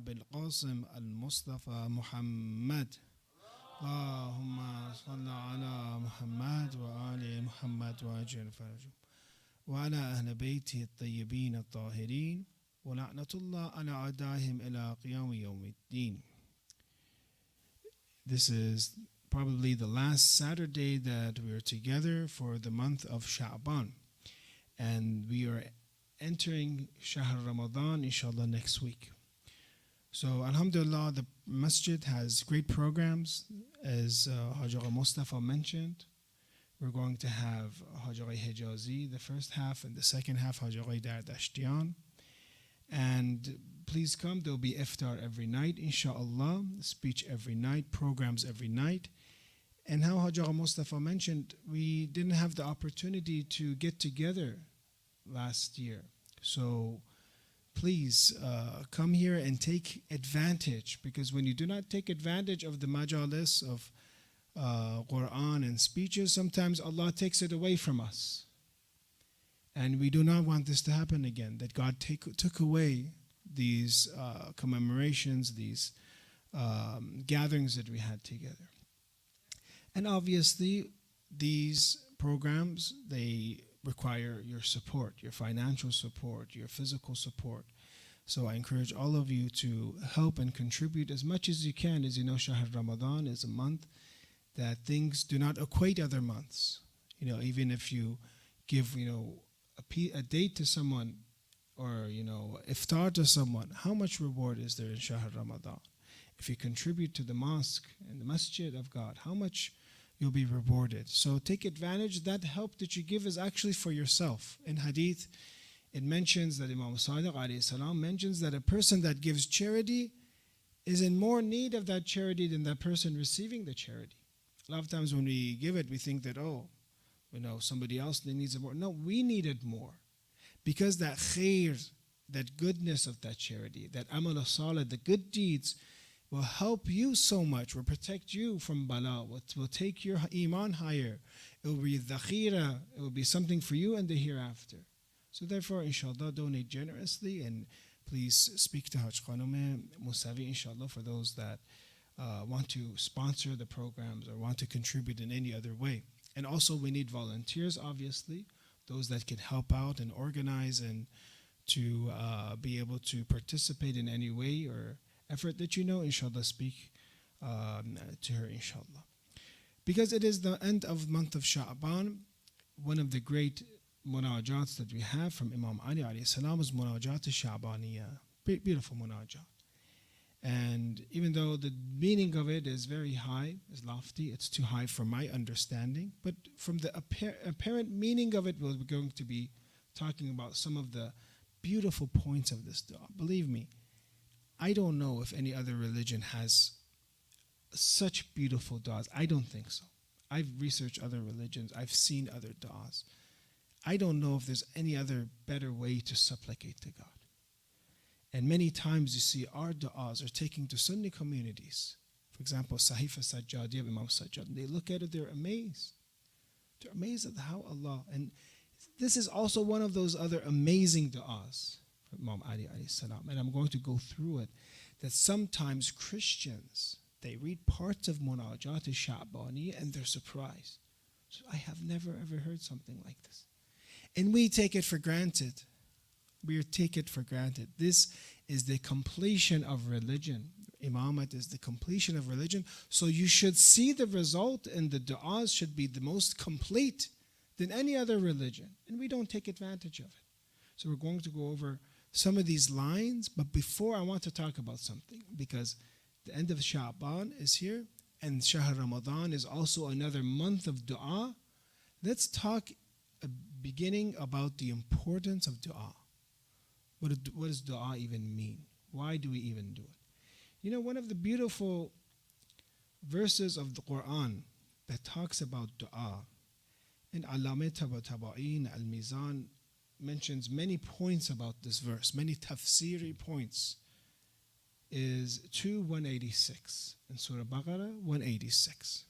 أبي القاسم المصطفى محمد. اللهم صل على محمد وآل محمد وأجل فرجهم وعلى أهل بيته الطيبين الطاهرين ولعنة الله على أعدائهم إلى قيام يوم الدين. This is probably the last Saturday that we are together for the month of Sha'ban, and we are entering Shahr Ramadan inshallah next week. So alhamdulillah, the masjid has great programs, as Hajj Mustafa mentioned. We're going to have Hajj Hijazi the first half, and the second half Hajj Dardashtian. And please come, there will be iftar every night inshallah, speech every night, programs every night. And how Hajj Mustafa mentioned, we didn't have the opportunity to get together last year. So please come here and take advantage, because when you do not take advantage of the majalis of Quran and speeches, sometimes Allah takes it away from us. And we do not want this to happen again, that God took away these commemorations, these gatherings that we had together. And obviously, these programs, they require your support, your financial support, your physical support. So I encourage all of you to help and contribute as much as you can. As you know, Shahr Ramadan is a month that things do not equate other months. Even if you give, a date to someone, or, iftar to someone, how much reward is there in Shahr Ramadan? If you contribute to the mosque and the masjid of God, how much you'll be rewarded. So take advantage. That help that you give is actually for yourself. In hadith, it mentions that Imam Sadiq alayhi salam mentions that a person that gives charity is in more need of that charity than that person receiving the charity. A lot of times when we give it, we think that, somebody else needs it more. No, we need it more. Because that khair, that goodness of that charity, that amal salih, the good deeds, will help you so much, will protect you from bala, will take your iman higher. It will be dhakhira, it will be something for you in the hereafter. So therefore, inshallah, donate generously, and please speak to Hajj Khanum Musavi, inshallah, for those that want to sponsor the programs or want to contribute in any other way. And also we need volunteers, obviously, those that can help out and organize and to be able to participate in any way or effort that inshallah, speak to her, inshallah. Because it is the end of month of Sha'ban, one of the great munajats that we have from Imam Ali alayhi salam is Munajat Shabaniyah. Beautiful munajat. And even though the meaning of it is very high, is lofty, it's too high for my understanding, but from the apparent meaning of it, we're going to be talking about some of the beautiful points of this dua. Believe me, I don't know if any other religion has such beautiful du'as. I don't think so. I've researched other religions. I've seen other du'as. I don't know if there's any other better way to supplicate to God. And many times you see our du'as are taken to Sunni communities. For example, Sahifa Sajjadiyya of Imam Sajjad. They look at it, they're amazed. They're amazed at how Allah. And this is also one of those other amazing du'as. Imam Ali alayhi salam, and I'm going to go through it, that sometimes Christians, they read parts of Munajat al-Sha'bani and they're surprised. So I have never ever heard something like this. And we take it for granted. We take it for granted. This is the completion of religion. Imamat is the completion of religion. So you should see the result, and the du'as should be the most complete than any other religion. And we don't take advantage of it. So we're going to go over some of these lines, but before I want to talk about something, because the end of Sha'ban is here, and Shahr Ramadan is also another month of dua. Let's talk beginning about the importance of dua. What does dua even mean? Why do we even do it? One of the beautiful verses of the Quran that talks about dua, and Allama Tabatabain al-Mizan mentions many points about this verse, many tafsiri points, is 2:186 in Surah Baqarah 186.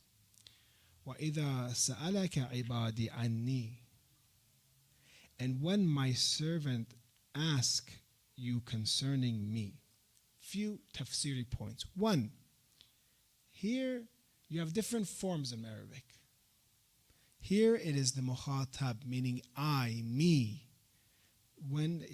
وَإِذَا سَأَلَكَ عِبَادِي عَنِّي, and when my servant ask you concerning me, few tafsiri points. One, here you have different forms in Arabic. Here it is the mukhatab, meaning I, me. When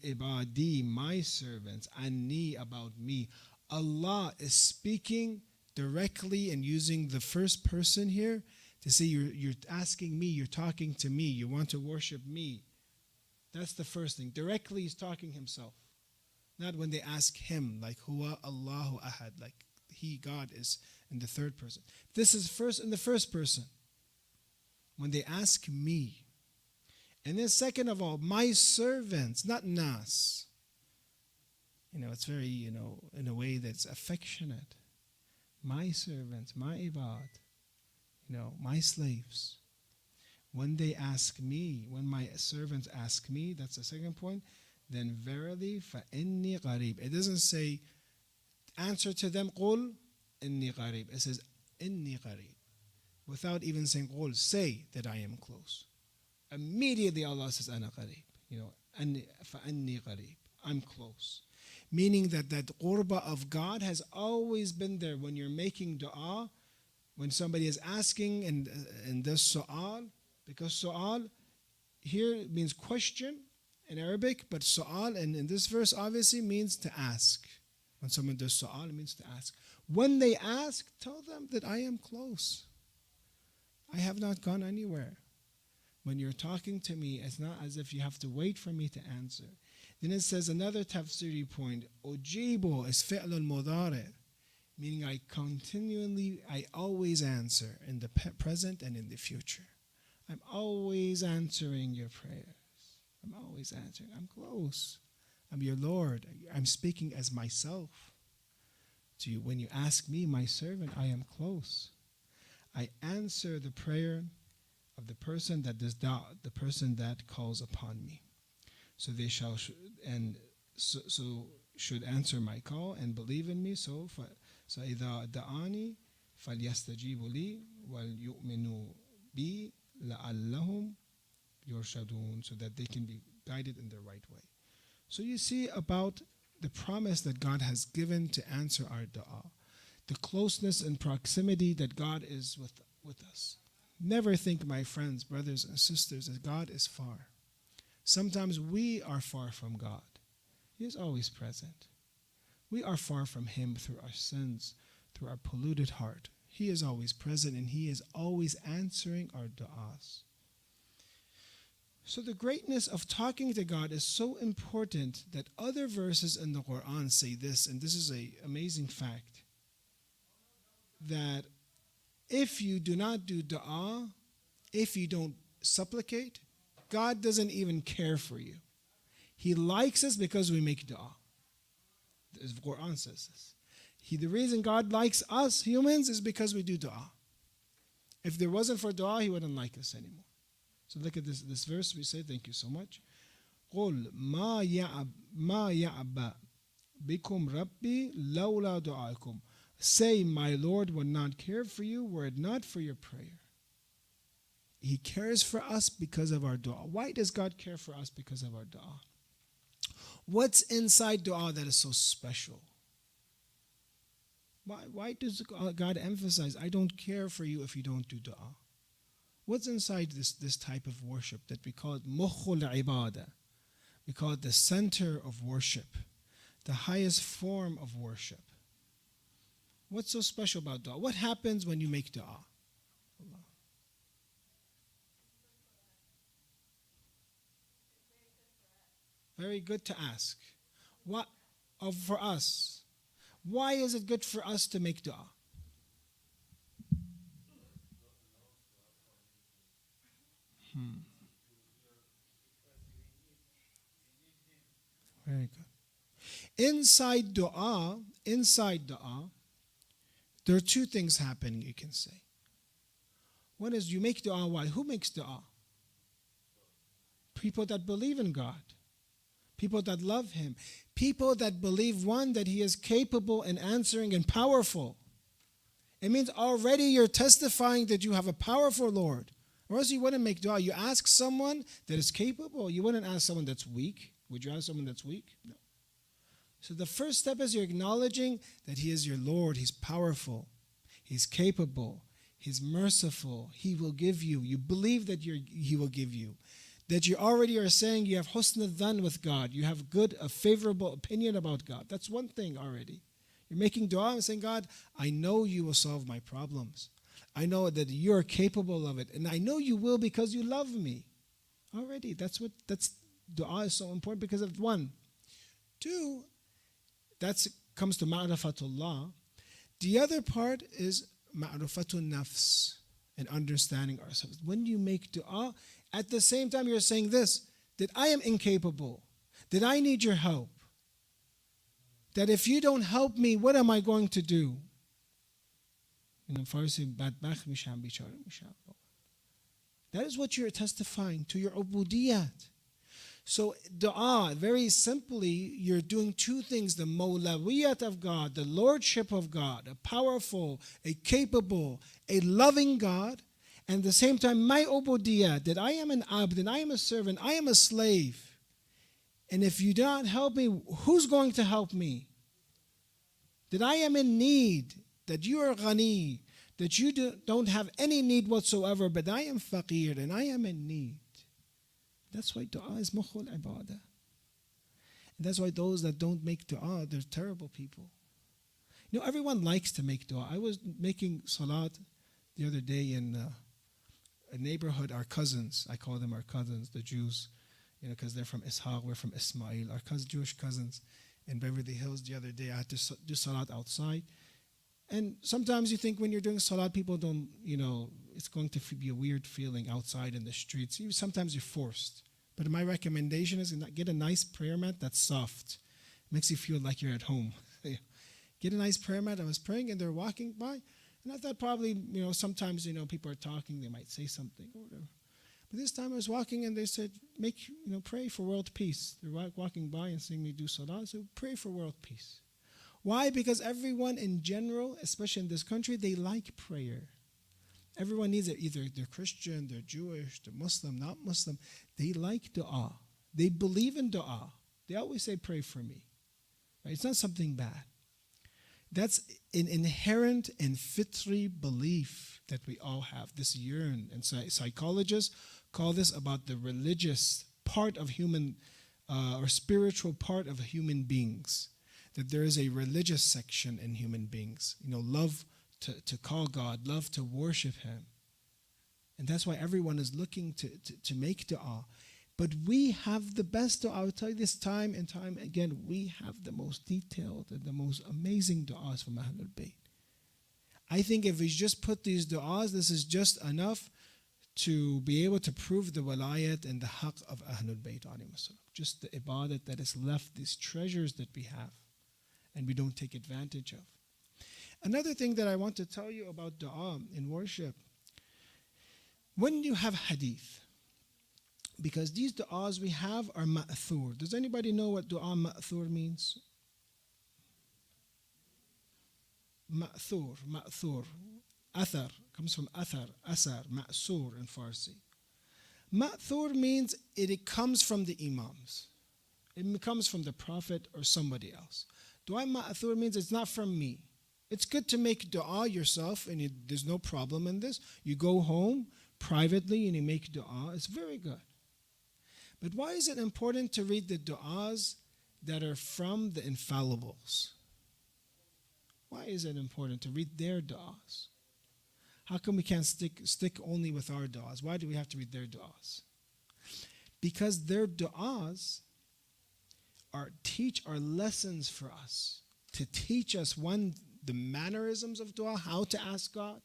ibadi, my servants, anni, about me. Allah is speaking directly and using the first person here to say you're asking me, you're talking to me, you want to worship me. That's the first thing. Directly he's talking himself. Not when they ask him, like Huwa Allahu Ahad, like he, God, is in the third person. This is first in the first person. When they ask me. And then second of all, my servants, not nas. It's very, in a way that's affectionate. My servants, my ibad, my slaves. When they ask me, when my servants ask me, that's the second point, then verily فَإِنِّي قَرِيب. It doesn't say, answer to them, قُل إِنِّي قَرِيب. It says, إِنِّي قَرِيب. Without even saying قُل, say that I am close. Immediately Allah says, أَنَا قَرِيب. فَأَنِّي قَرِيب. I'm close. Meaning that qurba of God has always been there when you're making dua, when somebody is asking and does su'al, because su'al here means question in Arabic, but su'al and in this verse obviously means to ask. When someone does su'al, it means to ask. When they ask, tell them that I am close. I have not gone anywhere. When you're talking to me, it's not as if you have to wait for me to answer. Then it says another tafsiri point, Ujibu is fi'l al-mudari, meaning I always answer in the present and in the future. I'm always answering your prayers. I'm always answering. I'm close. I'm your Lord. I'm speaking as myself to you. When you ask me, my servant, I am close. I answer the prayer of the person that does doubt, the person that calls upon me. So they shall should answer my call and believe in me. So إذا دعاني فليستجيبوا لي وليؤمنوا بي لعلهم يرشدون, so that they can be guided in the right way. So you see about the promise that God has given to answer our dua, the closeness and proximity that God is with us. Never think, my friends, brothers and sisters, that God is far. Sometimes we are far from God. He is always present. We are far from Him through our sins, through our polluted heart. He is always present and He is always answering our du'as. So the greatness of talking to God is so important that other verses in the Quran say this, and this is an amazing fact, that if you do not do dua, if you don't supplicate, God doesn't even care for you. He likes us because we make dua. The Quran says this. The reason God likes us humans is because we do dua. If there wasn't for dua, He wouldn't like us anymore. So look at this verse. We say, thank you so much. قُلْ مَا يَعْبَأْ بِكُمْ رَبِّي لَوْلَا دُعَائِكُمْ. Say, my Lord would not care for you were it not for your prayer. He cares for us because of our dua. Why does God care for us because of our dua? What's inside dua that is so special? Why does God emphasize, I don't care for you if you don't do dua? What's inside this type of worship that we call it mukhul ibadah? We call it the center of worship, the highest form of worship. What's so special about dua? What happens when you make dua? Allah. Very good to ask. What for us? Why is it good for us to make dua? Very good. Inside dua, there are two things happening, you can say. One is you make dua. Why? Who makes dua? People that believe in God. People that love Him. People that believe, one, that He is capable and answering and powerful. It means already you're testifying that you have a powerful Lord. Or else you wouldn't make dua. You ask someone that is capable. You wouldn't ask someone that's weak. Would you ask someone that's weak? No. So the first step is you're acknowledging that He is your Lord. He's powerful. He's capable. He's merciful. He will give you. You believe that He will give you. That you already are saying you have husn al-dhan with God. You have a favorable opinion about God. That's one thing already. You're making dua and saying, God, I know you will solve my problems. I know that you are capable of it. And I know you will because you love me. Already, that's dua is so important because of one. Two, that comes to ma'rifatullah. The other part is ma'rifatun nafs, and understanding ourselves. When you make dua, at the same time you're saying this, that I am incapable, that I need your help, that if you don't help me, what am I going to do? That is what you're testifying to, your ubudiyat. So dua, very simply, you're doing two things: the mawlawiyat of God, the lordship of God, a powerful, a capable, a loving God, and at the same time, my ubudiyat, that I am an abd, and I am a servant, I am a slave. And if you do not help me, who's going to help me? That I am in need, that you are ghani, that you don't have any need whatsoever, but I am faqir and I am in need. That's why dua is mukhul ibadah. And that's why those that don't make dua, they're terrible people. You know, everyone likes to make dua. I was making salat the other day in a neighborhood, our cousins, I call them our cousins, the Jews, because they're from Ishaq, we're from Ismail, our Jewish cousins in Beverly Hills. The other day I had to do salat outside. And sometimes you think when you're doing salat, people don't, it's going to be a weird feeling outside in the streets. Sometimes you're forced. But my recommendation is get a nice prayer mat that's soft. It makes you feel like you're at home. Get a nice prayer mat. I was praying and they're walking by. And I thought probably, sometimes, people are talking, they might say something or whatever. But this time I was walking and they said, pray for world peace. They're walking by and seeing me do salah. So pray for world peace. Why? Because everyone in general, especially in this country, they like prayer. Everyone needs it. Either they're Christian, they're Jewish, they're Muslim, not Muslim. They like dua. They believe in dua. They always say, pray for me. Right? It's not something bad. That's an inherent and fitri belief that we all have, this yearn. And psychologists call this about the religious part of human, or spiritual part of human beings. That there is a religious section in human beings. Love to call God, love to worship Him. And that's why everyone is looking to make dua. But we have the best dua. I will tell you this time and time again, we have the most detailed and the most amazing du'as from Ahlul Bayt. I think if we just put these du'as, this is just enough to be able to prove the walayat and the haqq of Ahlul Bayt. Just the ibadat that is left, these treasures that we have and we don't take advantage of. Another thing that I want to tell you about dua in worship, when you have hadith, because these du'as we have are ma'thur. Does anybody know what du'a ma'thur means? Ma'thur. Athar comes from athar, asar, ma'sur in Farsi. Ma'thur means it comes from the imams. It comes from the Prophet or somebody else. Du'a ma'thur means it's not from me. It's good to make dua yourself, and there's no problem in this. You go home privately and you make dua. It's very good. But why is it important to read the du'as that are from the infallibles? Why is it important to read their du'as? How come we can't stick only with our du'as? Why do we have to read their du'as? Because their du'as are lessons for us, to teach us, one, the mannerisms of dua, how to ask God.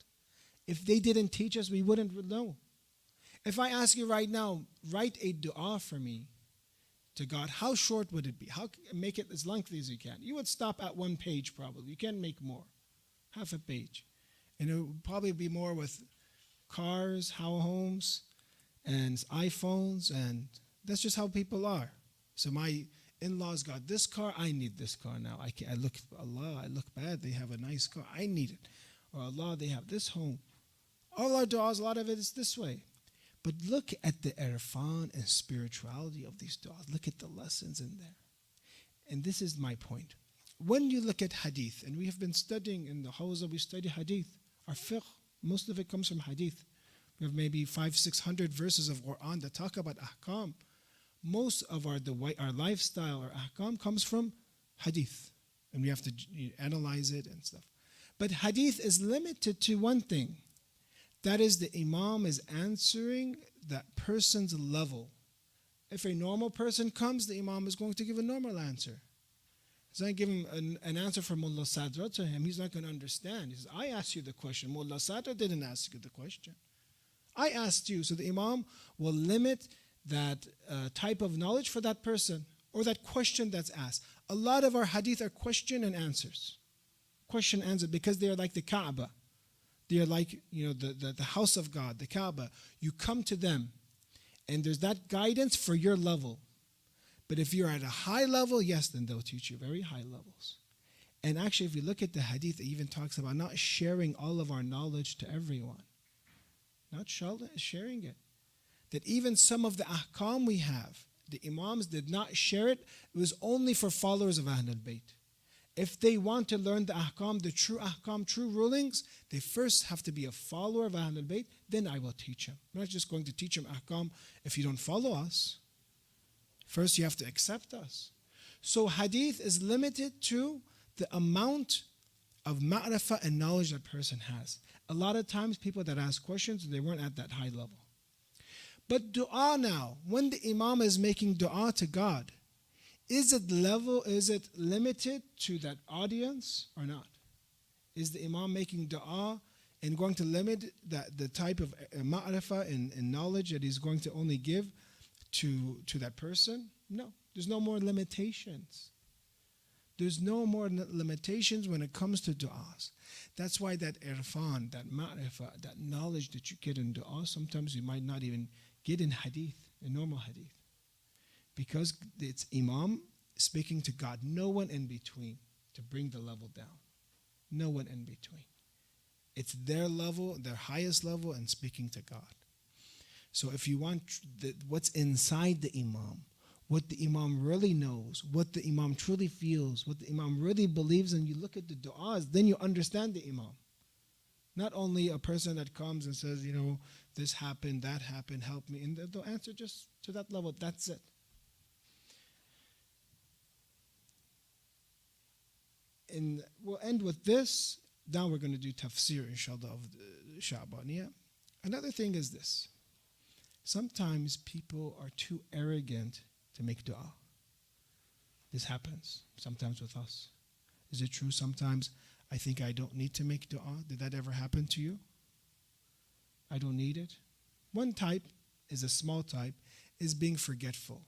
If they didn't teach us, we wouldn't know. If I ask you right now, write a dua for me to God, how short would it be? How make it as lengthy as you can? You would stop at one page probably. You can't make more. Half a page. And it would probably be more with cars, homes, and iPhones, and that's just how people are. So my in-laws got this car, I need this car now. I look bad, they have a nice car, I need it. Or Allah, they have this home. All our du'as, a lot of it is this way. But look at the irfan and spirituality of these du'as. Look at the lessons in there. And this is my point. When you look at hadith, and we have been studying in the Hawza, we study hadith, our fiqh, most of it comes from hadith. We have maybe 500-600 verses of Quran that talk about ahkam. Most of our lifestyle or ahkam comes from hadith. And we have to analyze it and stuff. But hadith is limited to one thing. That is, the imam is answering that person's level. If a normal person comes, the imam is going to give a normal answer. He's not giving an answer from Mullah Sadra to him. He's not going to understand. He says, I asked you the question. Mullah Sadra didn't ask you the question. I asked you. So the imam will limit that type of knowledge for that person or that question that's asked. A lot of our hadith are question and answers. Question and answer, because they are like the Kaaba. They are like, the house of God, the Kaaba. You come to them, and there's that guidance for your level. But if you're at a high level, yes, then they'll teach you very high levels. And actually, if you look at the hadith, it even talks about not sharing all of our knowledge to everyone. Not sharing it. That even some of the ahkam we have, the imams did not share it. It was only for followers of Ahlul Bayt. If they want to learn the ahkam, true rulings, they first have to be a follower of Ahlul Bayt, then I will teach them. I'm not just going to teach them ahkam if you don't follow us. First, you have to accept us. So hadith is limited to the amount of ma'rifah and knowledge that person has. A lot of times, people that ask questions, they weren't at that high level. But dua now, when the imam is making dua to God, is it limited to that audience or not? Is the imam making dua and going to limit the type of ma'rifah and knowledge that he's going to only give to that person? No, there's no more limitations. There's no more limitations when it comes to du'as. That's why that irfan, that ma'rifah, that knowledge that you get in du'a, sometimes you might not even get in hadith, in normal hadith. Because it's imam speaking to God, no one in between to bring the level down. No one in between. It's their level, their highest level, and speaking to God. So if you want what's inside the imam, what the imam really knows, what the imam truly feels, what the imam really believes, and you look at the du'as, then you understand the imam. Not only a person that comes and says, this happened, that happened, help me, and they'll answer just to that level, that's it. And we'll end with this. Now we're going to do tafsir, inshallah, of the Shabaniyah. Another thing is this. Sometimes people are too arrogant to make dua. This happens sometimes with us. Is it true? Sometimes I think I don't need to make dua. Did that ever happen to you? I don't need it. One type is a small type, is being forgetful.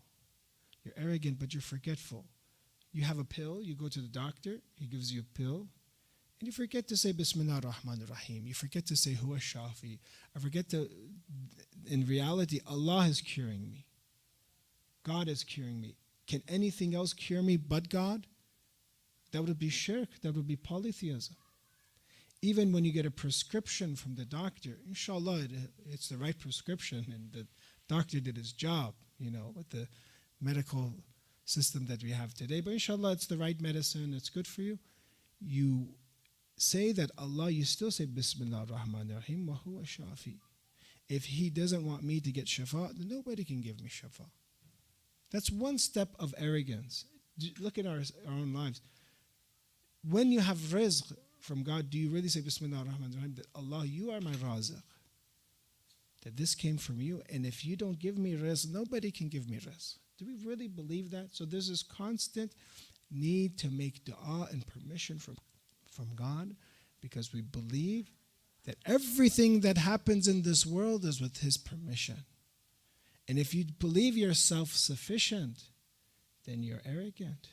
You're arrogant, but you're forgetful. You have a pill, you go to the doctor, he gives you a pill, and you forget to say Bismillah ar-Rahman ar-Rahim. You forget to say Huwa Shafi. In reality, Allah is curing me. God is curing me. Can anything else cure me but God? That would be shirk, that would be polytheism. Even when you get a prescription from the doctor, inshallah, it's the right prescription and the doctor did his job, with the medical system that we have today. But inshallah, it's the right medicine, it's good for you. You say that Allah, you still say Bismillah ar-Rahman ar-Rahim wa huwa shafi. If He doesn't want me to get shafa, then nobody can give me shafa. That's one step of arrogance. Look at our own lives. When you have rizq from God, do you really say Bismillah ar-Rahman ar-Rahim, that Allah, you are my razaq, that this came from you, and if you don't give me rizq, nobody can give me rizq? Do we really believe that? So there's this constant need to make dua and permission from God, because we believe that everything that happens in this world is with His permission. And if you believe you're self-sufficient, then you're arrogant.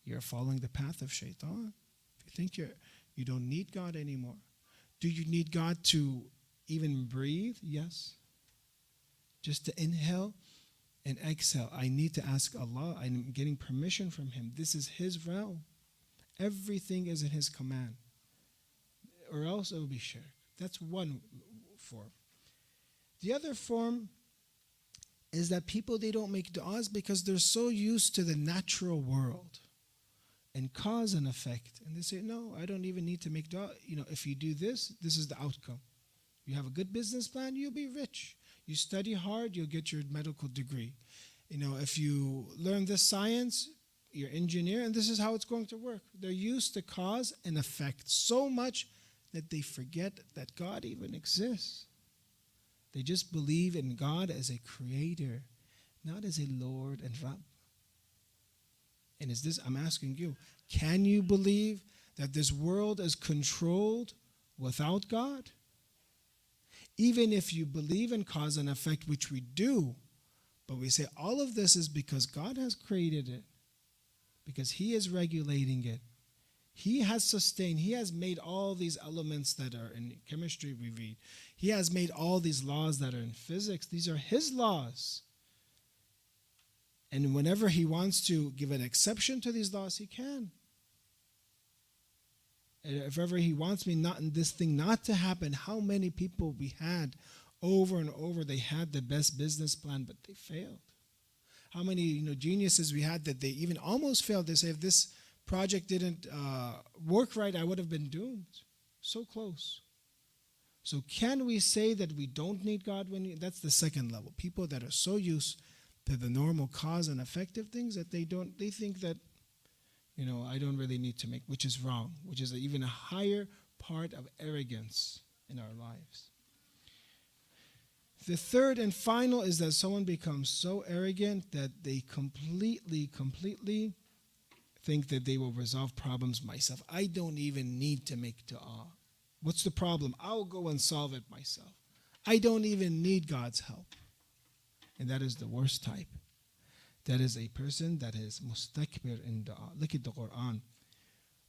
You're following the path of shaitan. If you think you don't need God anymore. Do you need God to even breathe? Yes. Just to inhale and exhale. I need to ask Allah. I'm getting permission from Him. This is His realm. Everything is in His command. Or else it will be shirk. That's one form. The other form is that people, they don't make du'as because they're so used to the natural world and cause and effect. And they say, no, I don't even need to make dua. If you do this, this is the outcome. You have a good business plan, you'll be rich. You study hard, you'll get your medical degree. If you learn this science, you're an engineer, and this is how it's going to work. They're used to cause and effect so much that they forget that God even exists. They just believe in God as a creator, not as a Lord and Rabb. And I'm asking you, can you believe that this world is controlled without God? Even if you believe in cause and effect, which we do, but we say all of this is because God has created it, because He is regulating it. He has sustained, He has made all these elements that are in chemistry we read. He has made all these laws that are in physics. These are His laws. And whenever He wants to give an exception to these laws, He can. And if ever He wants this thing not to happen, how many people we had over and over, they had the best business plan, but they failed. How many geniuses we had that they even almost failed. They say, if this project didn't work right, I would have been doomed. So close. So can we say that we don't need God? That's the second level. People that are so used to the normal cause and effective things that they think that, I don't really need to make, which is wrong, which is even a higher part of arrogance in our lives. The third and final is that someone becomes so arrogant that they completely think that they will resolve problems myself. I don't even need to make dua. What's the problem? I'll go and solve it myself. I don't even need God's help. And that is the worst type. That is a person that is mustakbir in dua. Look at the Quran.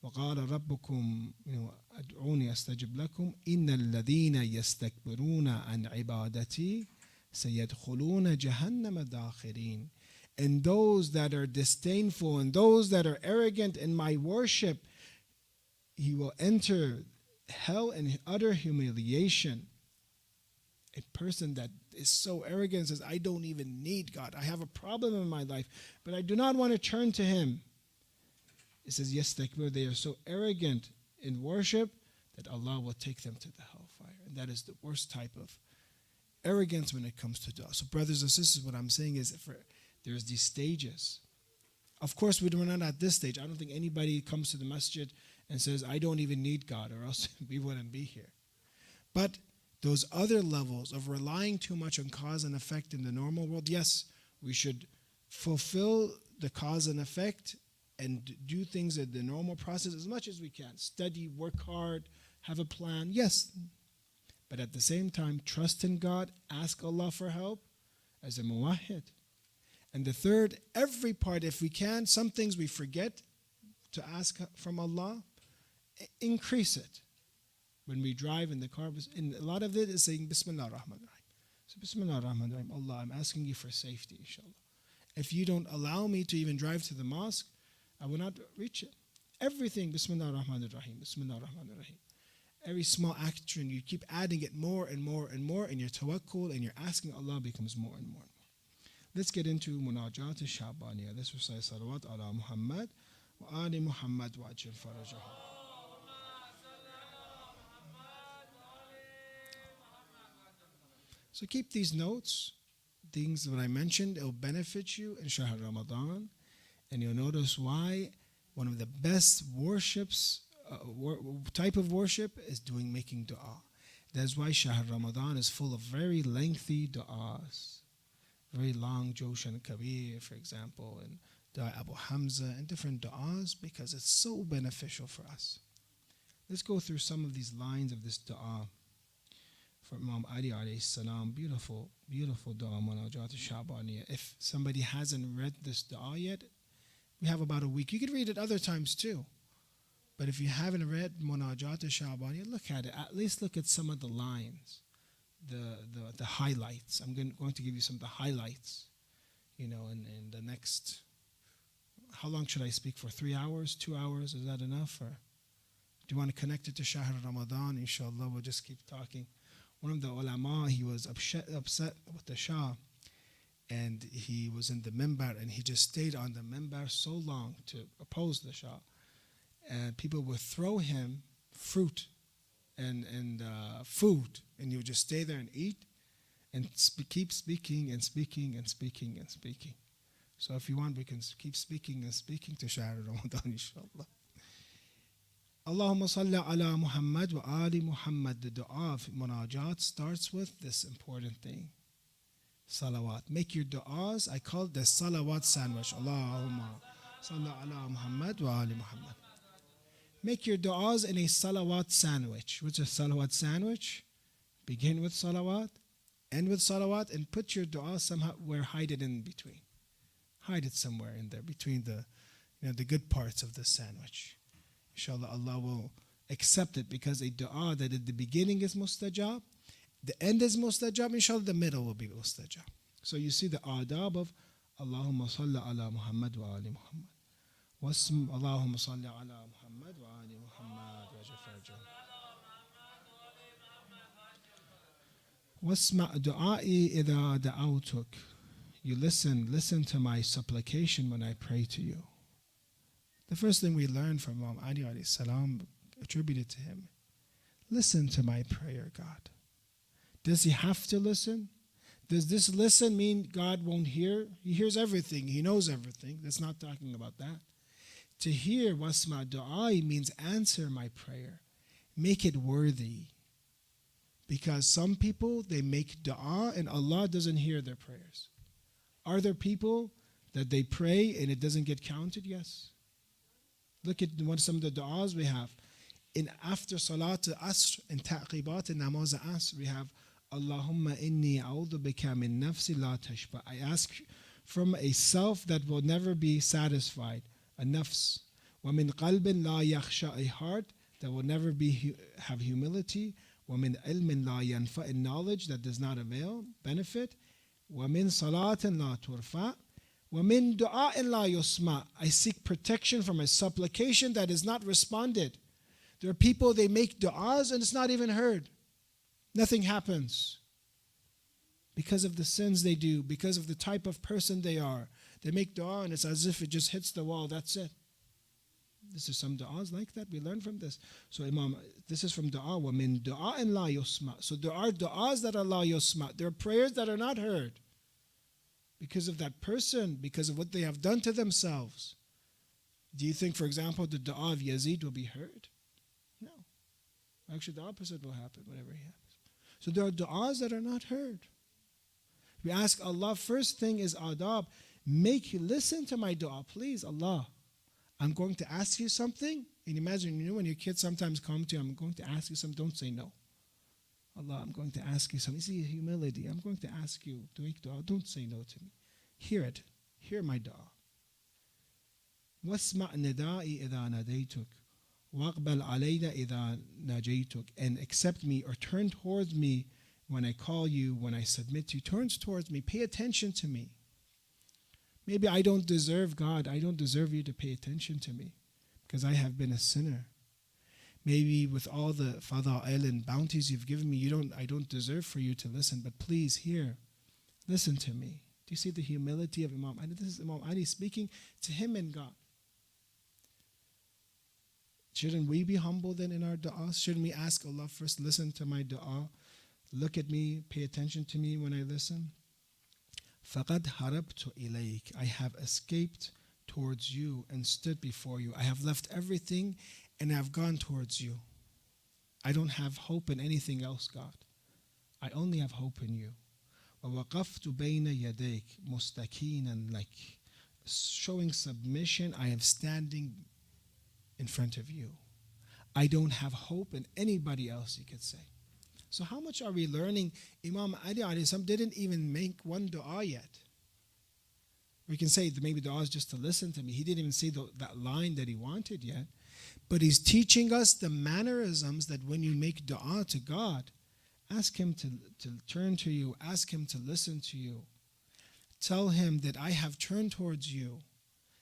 وَقَالَ رَبُّكُمْ أَدْعُونِي أَسْتَجِبْ لَكُمْ إِنَّ الَّذِينَ يَسْتَكْبِرُونَ عَنْ عِبَادَتِي سَيَدْخُلُونَ جَهَنَّمَ دَاخِرِينَ. And those that are disdainful and those that are arrogant in my worship, he will enter hell in utter humiliation. A person that is so arrogant says, I don't even need God. I have a problem in my life, but I do not want to turn to Him. It says, yes, they are so arrogant in worship that Allah will take them to the hellfire. And that is the worst type of arrogance when it comes to dua. So brothers and sisters, what I'm saying is there's these stages. Of course, we're not at this stage. I don't think anybody comes to the masjid and says, I don't even need God, or else we wouldn't be here. But those other levels of relying too much on cause and effect in the normal world, yes, we should fulfill the cause and effect and do things at the normal process as much as we can. Study, work hard, have a plan, yes. But at the same time, trust in God, ask Allah for help as a muwahhid. And the third, every part, if we can, some things we forget to ask from Allah, increase it. When we drive in the car, and a lot of it is saying, Bismillah ar-Rahman ar-Rahim. So Bismillah ar-Rahman ar-Rahim, Allah, I'm asking you for safety, inshallah. If you don't allow me to even drive to the mosque, I will not reach it. Everything, Bismillah ar-Rahman ar-Rahim, Bismillah ar-Rahman ar-Rahim. Every small action, you keep adding it more and more and more, and your tawakkul and your asking Allah becomes more and more and more. Let's get into Munajat al-Shabaniyah. Let's recite salawat ala Muhammad wa ali Muhammad wa ajil farajahu. So keep these notes, things that I mentioned, it will benefit you in Shahr Ramadan. And you'll notice why one of the best worships, type of worship is making dua. That's why Shahr Ramadan is full of very lengthy du'as. Very long, Joshan Kabir, for example, and Dua Abu Hamza, and different du'as, because it's so beneficial for us. Let's go through some of these lines of this dua. For Imam Ali alayhi salam, beautiful, beautiful dua, Munajat al-Shabaniyah. If somebody hasn't read this dua yet, we have about a week. You could read it other times too. But if you haven't read Munajat al-Shabaniyah, look at it. At least look at some of the lines, the highlights. I'm going to give you some of the highlights, in the next, how long should I speak for? 3 hours, 2 hours? Is that enough? Or do you want to connect it to Shahr Ramadan? Inshallah, we'll just keep talking. One of the ulama, he was upset with the Shah, and he was in the minbar, and he just stayed on the minbar so long to oppose the Shah. And people would throw him fruit and food, and he would just stay there and eat and keep speaking and speaking and speaking and speaking. So if you want, we can keep speaking and speaking to Shahr Ramadan, inshallah. Allahumma salli ala Muhammad wa ali Muhammad. The dua of Munajat starts with this important thing. Salawat. Make your du'as, I call it the salawat sandwich. Allahumma salli ala Muhammad wa ali Muhammad. Make your du'as in a salawat sandwich. What's a salawat sandwich? Begin with salawat, end with salawat, and put your du'a somehow where, hide it in between. Hide it somewhere in there between the good parts of the sandwich. Inshallah, Allah will accept it, because a du'a that at the beginning is mustajab, the end is mustajab, inshallah the middle will be mustajab. So you see the adab of Allahumma salli ala Muhammad wa ali Muhammad. Allahumma salli ala Muhammad wa ali Muhammad. واسمع دعائي إذا دعوتك. You listen to my supplication when I pray to you. The first thing we learn from Imam Ali alayhi salam, attributed to him, listen to my prayer, God. Does he have to listen? Does this listen mean God won't hear? He hears everything. He knows everything. That's not talking about that. To hear wasma du'ai means answer my prayer. Make it worthy. Because some people, they make dua and Allah doesn't hear their prayers. Are there people that they pray and it doesn't get counted? Yes. Look at some of the du'as we have. After Salat al-Asr and Taqibat and Namaz al-Asr, we have Allahumma inni a'udhu bika min nafsi la tashba. I ask from a self that will never be satisfied, a nafs. Wa min qalbin la yakhsha, a heart that will never have humility. Wa min ilmin la yanfa, knowledge that does not avail, benefit. Wa min salatin la turfa. Wa min du'a'in la yusma. I seek protection from a supplication that is not responded. There are people, they make du'as and it's not even heard. Nothing happens. Because of the sins they do, because of the type of person they are. They make du'a and it's as if it just hits the wall, that's it. This is some du'as like that. We learn from this. So Imam, this is from du'a. Wa min du'a'in la yusma. So there are du'as that are la yusma. There are prayers that are not heard. Because of that person, because of what they have done to themselves. Do you think, for example, the du'a of Yazid will be heard? No. Actually, the opposite will happen whenever he happens. So there are du'as that are not heard. We ask Allah, first thing is adab. Listen to my du'a, please, Allah. I'm going to ask you something. And imagine, when your kids sometimes come to you, I'm going to ask you something, don't say no. Allah, I'm going to ask you something. See, humility. I'm going to ask you to make dua. Don't say no to me. Hear it. Hear my dua. وَاسْمَعْ نِدَائِي إِذَا نَدَيْتُكَ وَاقْبَلْ عَلَيْنَا إِذَا نَجَيْتُكَ. And accept me or turn towards me when I call you, when I submit to you. Turn towards me. Pay attention to me. Maybe I don't deserve God. I don't deserve you to pay attention to me because I have been a sinner. Maybe with all the fada'il and bounties you've given me, I don't deserve for you to listen, but please hear, listen to me. Do you see the humility of Imam Ali? This is Imam Ali speaking to him and God. Shouldn't we be humble then in our du'as? Shouldn't we ask Allah first, listen to my du'a, look at me, pay attention to me when I listen? فَقَدْ هَرَبْتُ إِلَيْكَ. I have escaped towards you and stood before you. I have left everything and I've gone towards you. I don't have hope in anything else, God. I only have hope in you. وَوَقَفْتُ بَيْنَ يَدَيْكَ مُسْتَكِينًا لَكَ. Showing submission, I am standing in front of you. I don't have hope in anybody else, you could say. So how much are we learning? Imam Ali alayhi salam didn't even make one dua yet. We can say that maybe dua is just to listen to me. He didn't even say that line that he wanted yet. But he's teaching us the mannerisms that when you make dua to God, ask him to turn to you. Ask him to listen to you. Tell him that I have turned towards you.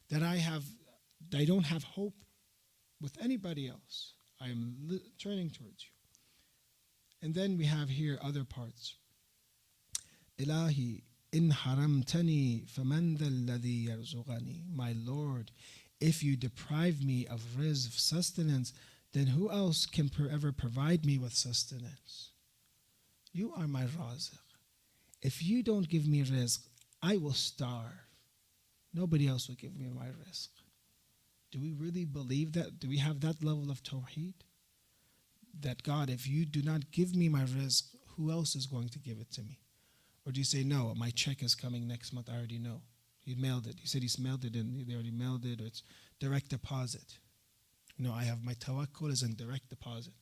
That I don't have hope with anybody else. I am turning towards you. And then we have here other parts. Ilahi, إِنْ حَرَمْتَنِي فَمَنْ ذَا الَّذِي يَرْزُقَنِي. My Lord, if you deprive me of rizq, sustenance, then who else can ever provide me with sustenance? You are my raziq. If you don't give me rizq, I will starve. Nobody else will give me my rizq. Do we really believe that? Do we have that level of tawheed? That God, if you do not give me my rizq, who else is going to give it to me? Or do you say, no, my check is coming next month, I already know. He mailed it. He said he's mailed it and they already mailed it, or it's direct deposit. No, I have my tawakkul is in direct deposit.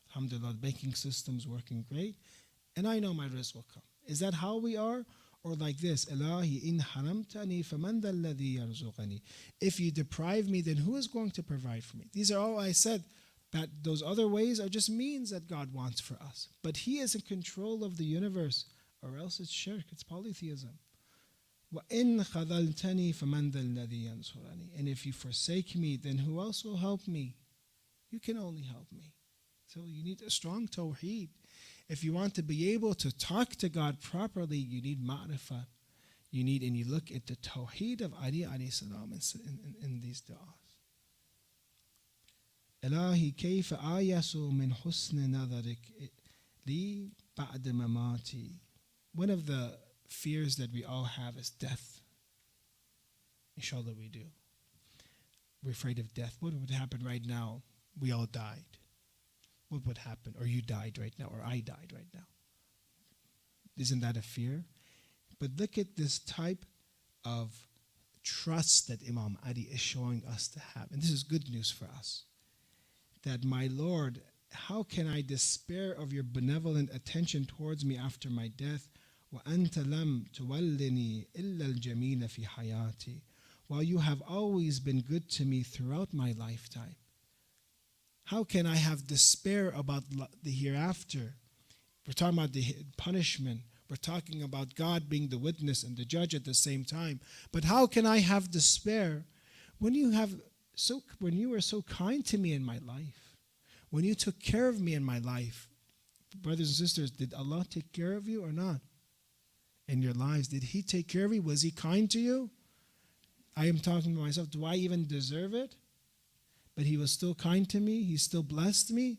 Alhamdulillah, the banking system's working great, and I know my rizq will come. Is that how we are? Or like this, Ilahi in haramtani faman dhal ladhi yarzuqani. If you deprive me, then who is going to provide for me? These are all I said, but those other ways are just means that God wants for us. But He is in control of the universe, or else it's shirk, it's polytheism. وَإِن خَذَلْتَنِي فَمَنْ ذَا الَّذِي يَنْصُرَنِي. And if you forsake me, then who else will help me? You can only help me. So you need a strong tawheed. If you want to be able to talk to God properly, you need ma'rifah. You need, and you look at the tawheed of Ali alayhi salam in these du'as. Ilahi kayfa ayasu min husn nadarik li ba'd mamati. One of the fears that we all have is death. Inshallah we do. We're afraid of death. What would happen right now? We all died. What would happen? Or you died right now, or I died right now. Isn't that a fear? But look at this type of trust that Imam Ali is showing us to have. And this is good news for us. That my Lord, how can I despair of your benevolent attention towards me after my death? وَأَنْتَ لَمْ تُوَلِّنِي إِلَّا الْجَمِيلَ فِي حَيَاتِي. While you have always been good to me throughout my lifetime. How can I have despair about the hereafter? We're talking about the punishment. We're talking about God being the witness and the judge at the same time. But how can I have despair when you were so kind to me in my life? When you took care of me in my life? Brothers and sisters, did Allah take care of you or not? In your lives, did He take care of you? Was He kind to you? I am talking to myself, do I even deserve it? But He was still kind to me. He still blessed me.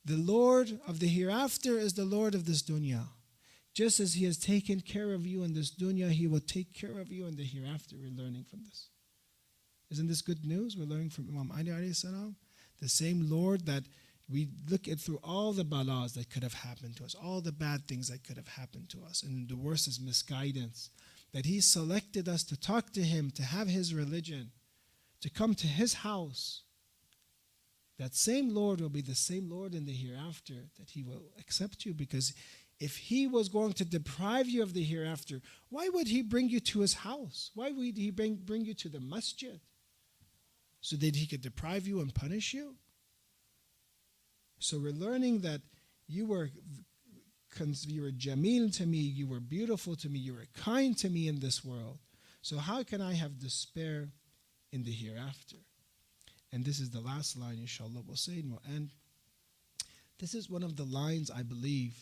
The Lord of the hereafter is the Lord of this dunya. Just as He has taken care of you in this dunya, He will take care of you in the hereafter. We're learning from this. Isn't this good news? We're learning from Imam Ali alayhi salam. The same Lord that we look at through all the balas that could have happened to us, all the bad things that could have happened to us. And the worst is misguidance. That He selected us to talk to Him, to have His religion, to come to His house. That same Lord will be the same Lord in the hereafter, that He will accept you. Because if He was going to deprive you of the hereafter, why would He bring you to His house? Why would He bring you to the masjid? So that He could deprive you and punish you? So we're learning that you were jameel to me, you were beautiful to me, you were kind to me in this world. So how can I have despair in the hereafter? And this is the last line, inshallah, we'll say, and we'll end. This is one of the lines, I believe,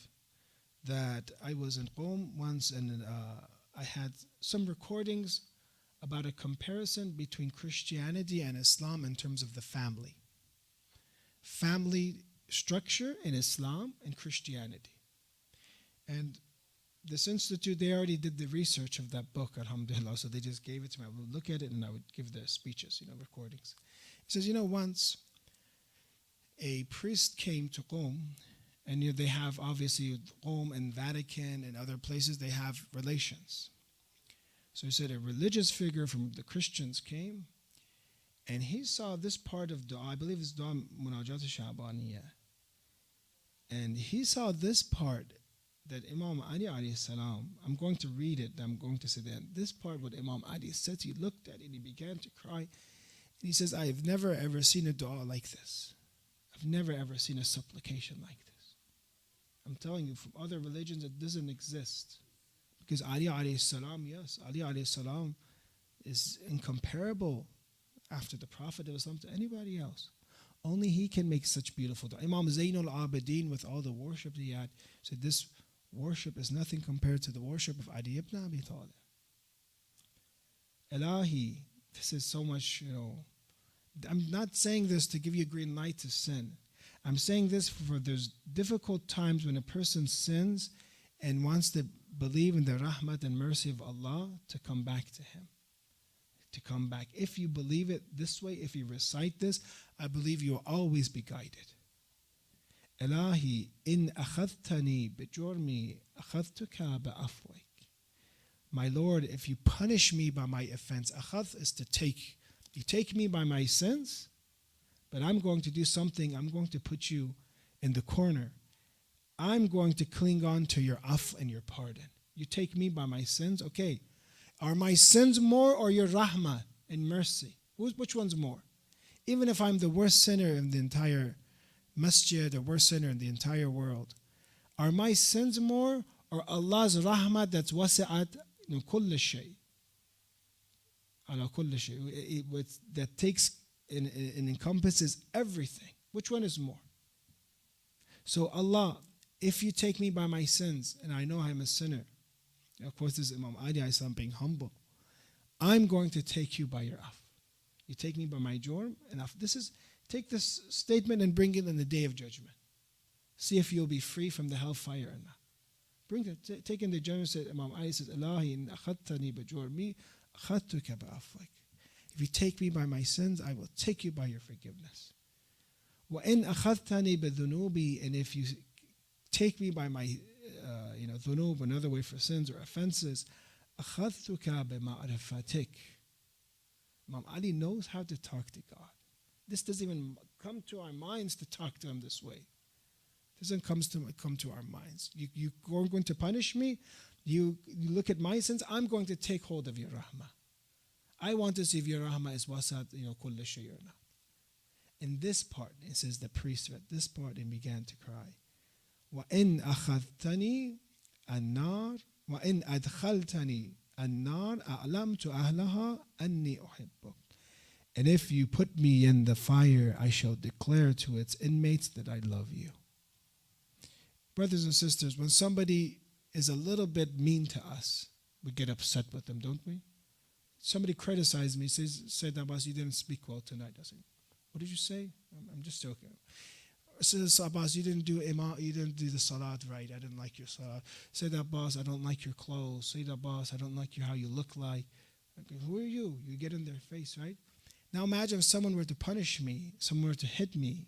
that I was in Qom once, and I had some recordings about a comparison between Christianity and Islam in terms of the family. Family structure in Islam and Christianity. And this institute, they already did the research of that book, alhamdulillah, so they just gave it to me. I would look at it and I would give the speeches, recordings. He says, once a priest came to Qom, and they have obviously Qom and Vatican and other places, they have relations. So he said a religious figure from the Christians came, and he saw this part of dua, I believe it's dua Munajat Shabaniyah. And he saw this part that Imam Ali alayhi salam, I'm going to read it, I'm going to say that this part what Imam Ali said, he looked at it and he began to cry. And he says, I have never ever seen a dua like this. I've never ever seen a supplication like this. I'm telling you, from other religions it doesn't exist. Because Ali alayhi salam, yes, Ali alayhi salam is incomparable after the Prophet of Islam to anybody else. Only he can make such beautiful dua. Imam Zainul Abidin, with all the worship that he had, said this Worship is nothing compared to the worship of Ali ibn Abi Talib. Ilahi, this is so much, I'm not saying this to give you a green light to sin. I'm saying this for there's difficult times when a person sins and wants to believe in the rahmat and mercy of Allah to come back to Him. To come back. If you believe it this way, if you recite this, I believe you will always be guided. Ilahi, in akhadtani bijurmi, akhadtuka ba'afwik. My Lord, if you punish me by my offense, akhadh is to take. You take me by my sins, but I'm going to do something. I'm going to put you in the corner. I'm going to cling on to your af and your pardon. You take me by my sins, okay. Are my sins more or your rahmah and mercy? Which one's more? Even if I'm the worst sinner in the entire masjid, the worst sinner in the entire world, are my sins more or Allah's rahmah that's wasi'at in kull shay? Ala kull shay. That takes and encompasses everything. Which one is more? So Allah, if you take me by my sins, and I know I'm a sinner, of course this is Imam Ali being humble, I'm going to take you by your af. You take me by my jorm and af. Take this statement and bring it in the day of judgment. See if you'll be free from the hellfire or not. Bring it, take in the judgment, said Imam Ali says, Ilahi in akhadtani bajurmi, akhadtuka ba'afwik. If you take me by my sins, I will take you by your forgiveness. وَإِنْ أَخَذْتَنِي بِذُنُوبِي, and if you take me by my dhunub, another way for sins or offenses, أَخَذْتُكَ بِمَعْرِفَتِكَ. Imam Ali knows how to talk to God. This doesn't even come to our minds to talk to Him this way. It doesn't come to our minds. You're going to punish me. You look at my sins. I'm going to take hold of your rahmah. I want to see if your rahmah is wasat, kull shay or not. In this part, it says the priest read this part and began to cry. وَإِنْ أَخَذْتَنِي النَّارِ وَإِنْ أَدْخَلْتَنِي النَّارِ أَعْلَمْتُ أَهْلَهَا أَنِّي أُحِبُّكَ. And if you put me in the fire, I shall declare to its inmates that I love you. Brothers and sisters, when somebody is a little bit mean to us, we get upset with them, don't we? Somebody criticized me, said, Abbas, you didn't speak well tonight. I said, what did you say? I'm just joking. Says, Abbas, you didn't do the salat right. I didn't like your salat. Said, Abbas, I don't like your clothes. Said, Abbas, I don't like how you look like. Who are you? You get in their face, right? Now imagine if someone were to punish me, someone were to hit me.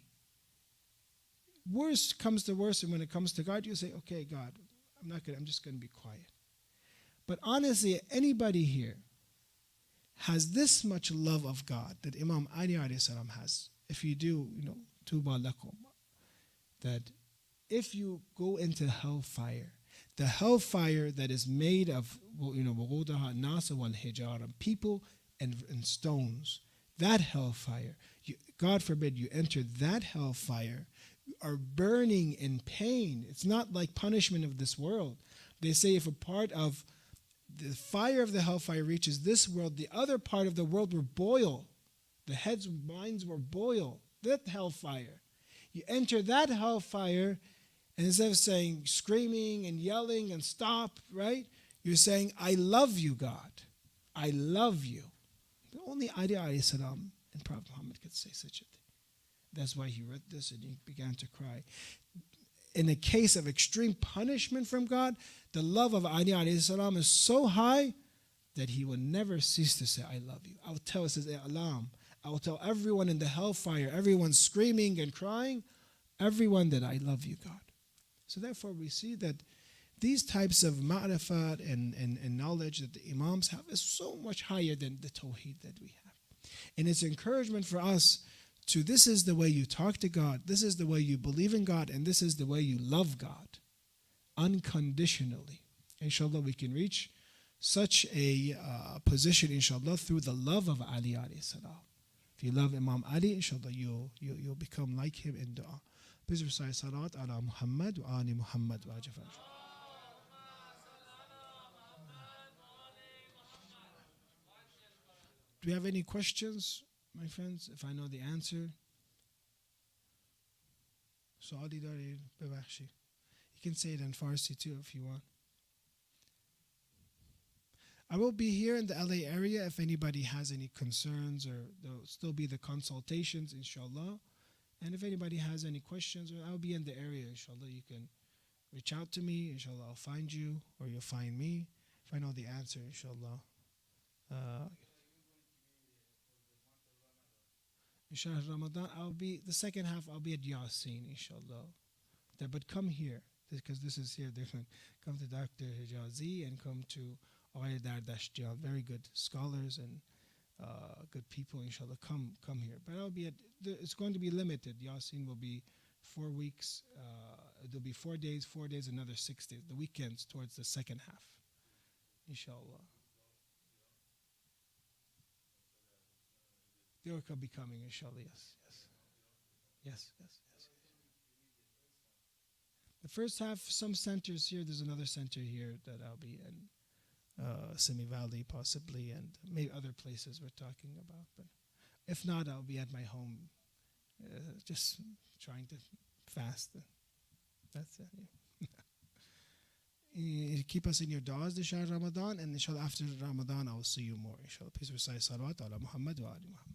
Worst comes to worst, and when it comes to God, you say, okay, God, I'm just going to be quiet. But honestly, anybody here has this much love of God that Imam Ali alayhi salam has. If you do, tuba lakum, that if you go into hellfire, the hellfire that is made of wuqudaha nasa wal hijara, people and stones, that hellfire, God forbid you enter that hellfire, you are burning in pain. It's not like punishment of this world. They say if a part of the fire of the hellfire reaches this world, the other part of the world will boil. The heads, minds will boil. That hellfire. You enter that hellfire, and instead of saying, screaming and yelling and stop, right? You're saying, I love you, God. I love you. But only Ali alayhi salam and Prophet Muhammad could say such a thing. That's why he read this and he began to cry. In a case of extreme punishment from God, the love of Ali alayhi salam is so high that he will never cease to say, I love you. I will tell, it says, I'lam. I will tell everyone in the hellfire, everyone screaming and crying, everyone that I love you, God. So therefore we see that these types of ma'rifat and knowledge that the Imams have is so much higher than the tawheed that we have. And it's encouragement for us to, this is the way you talk to God, this is the way you believe in God, and this is the way you love God unconditionally. Inshallah, we can reach such a position, inshallah, through the love of Ali alayhi salam. If you love Imam Ali, inshallah, you'll become like him in dua. Please recite salat ala Muhammad wa ali Muhammad wa ajafar. Do you have any questions, my friends? If I know the answer. سوالی دارید؟ ببخشید. You can say it in Farsi too if you want. I will be here in the LA area if anybody has any concerns, or there'll still be the consultations, inshallah. And if anybody has any questions, or I'll be in the area, inshallah. You can reach out to me, inshallah. I'll find you, or you'll find me. If I know the answer, inshallah. Inshallah, Ramadan, I'll be, the second half, I'll be at Yasin, inshallah. But come here, because this is here different. Come to Dr. Hijazi and come to Awaya Dardashtian, very good scholars and good people, inshallah. Come here. But I'll be it's going to be limited. Yasin will be 4 weeks. There'll be 4 days, another 6 days. The weekends towards the second half, inshallah. They will be coming, inshallah. Yes. The first half, some centers here. There's another center here that I'll be in. Simi Valley possibly, and maybe other places we're talking about. But if not, I'll be at my home, just trying to fast. That's it. Yeah. Keep us in your du'as this Shahr Ramadan, and inshallah after Ramadan I will see you more. Inshallah, please recite salawat ala Muhammad wa ali Muhammad.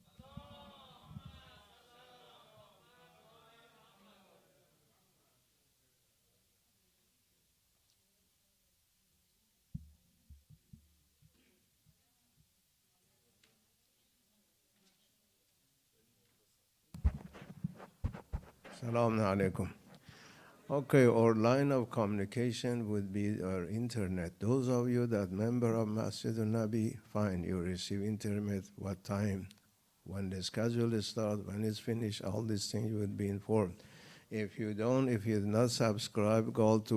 Assalamu alaikum. Okay, our line of communication would be our internet. Those of you that member of Masjid al-Nabi, fine, you receive internet, what time, when the schedule is start, when it's finished, all these things you would be informed. If you don't, if you're not subscribed, go to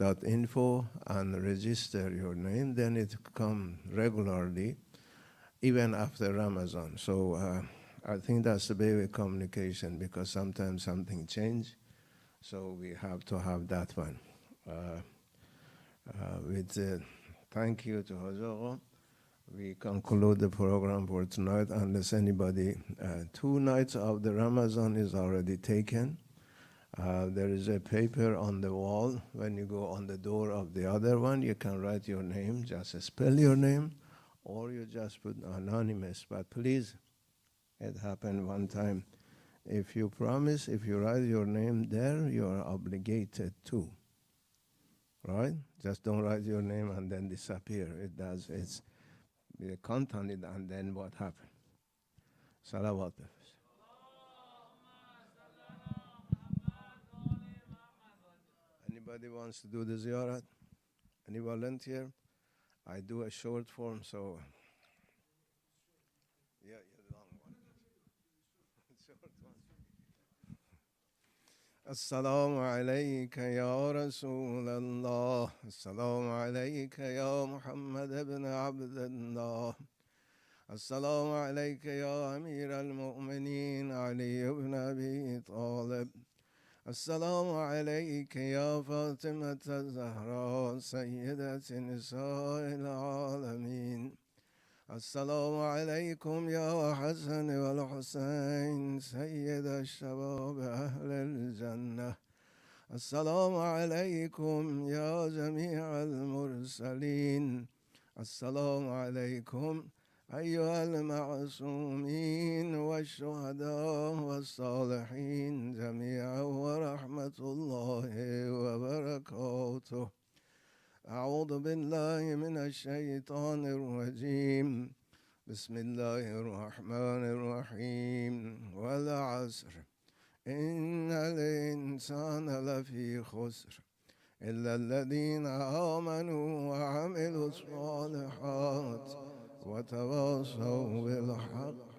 hijrat.info and register your name, then it come regularly, even after Ramadan. So I think that's the way of communication, because sometimes something change, so we have to have that one. Thank you to Hazago. We conclude the program for tonight, unless anybody, 2 nights of the Ramadan is already taken. There is a paper on the wall. When you go on the door of the other one, you can write your name, just spell your name, or you just put anonymous. But please, it happened one time. If you promise, if you write your name there, you are obligated to. Right? Just don't write your name and then disappear. It's the content, and then what happened? Salawat. Anybody wants to do the ziyarat? Any volunteer? I do a short form, so yeah, long one. Short one. Assalamu alayka ya Rasulallah. Assalamu alayka ya Muhammad ibn Abdullah. Assalamu alayka ya Amir al-Mu'mineen Ali ibn Abi Talib. Assalamu alayka ya Fatimah al-Zahra Sayyidat Nisa'il Alameen. السلام عليكم يا حسن والحسين سيد الشباب أهل الجنة. السلام عليكم يا جميع المرسلين. السلام عليكم أيها المعصومين والشهداء والصالحين جميعا ورحمة الله وبركاته. أعوذ بالله من الشيطان الرجيم. بسم الله الرحمن الرحيم. والعصر إن الإنسان لفي خسر إلا الذين آمنوا وعملوا الصالحات وتواصوا بالحق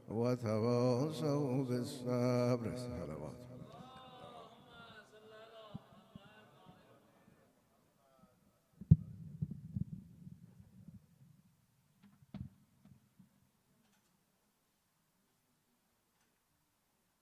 وتواصوا بالصبر.